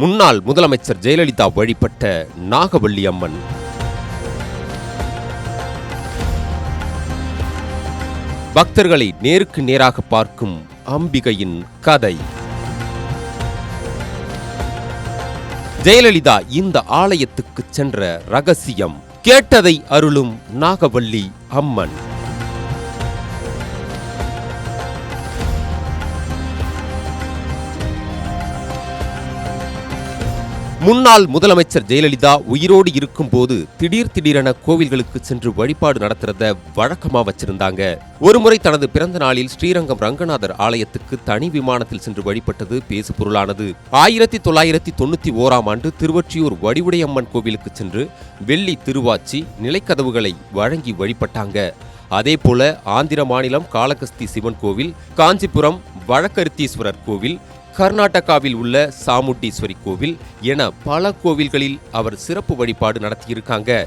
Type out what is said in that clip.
முன்னாள் முதலமைச்சர் ஜெயலலிதா வழிபட்ட நாகவள்ளி அம்மன். பக்தர்களை நேருக்கு நேராக பார்க்கும் அம்பிகையின் கதை. ஜெயலலிதா இந்த ஆலயத்துக்கு சென்ற ரகசியம். கேட்டதை அருளும் நாகவள்ளி அம்மன். முன்னாள் முதலமைச்சர் ஜெயலலிதா உயிரோடு இருக்கும்போது திடீரென கோவில்களுக்கு சென்று வழிபாடு நடத்துறத வழக்கமா வச்சிருந்தாங்க. ஒருமுறை தனது பிறந்த நாளில் ஸ்ரீரங்கம் ரங்கநாதர் ஆலயத்துக்கு தனி விமானத்தில் சென்று வழிபட்டது பேசு பொருளானது. 1991ஆம் ஆண்டு திருவொற்றியூர் வடிவுடையம்மன் கோவிலுக்கு சென்று வெள்ளி திருவாச்சி நிலைக்கதவுகளை வழங்கி வழிபட்டாங்க. அதேபோல ஆந்திர மாநிலம் காளகஸ்தி சிவன் கோவில், காஞ்சிபுரம் வழக்கருத்தீஸ்வரர் கோவில், கர்நாடகாவில் உள்ள சாமுண்டீஸ்வரி கோவில் என பல கோவில்களில் அவர் சிறப்பு வழிபாடு நடத்தியிருக்காங்க.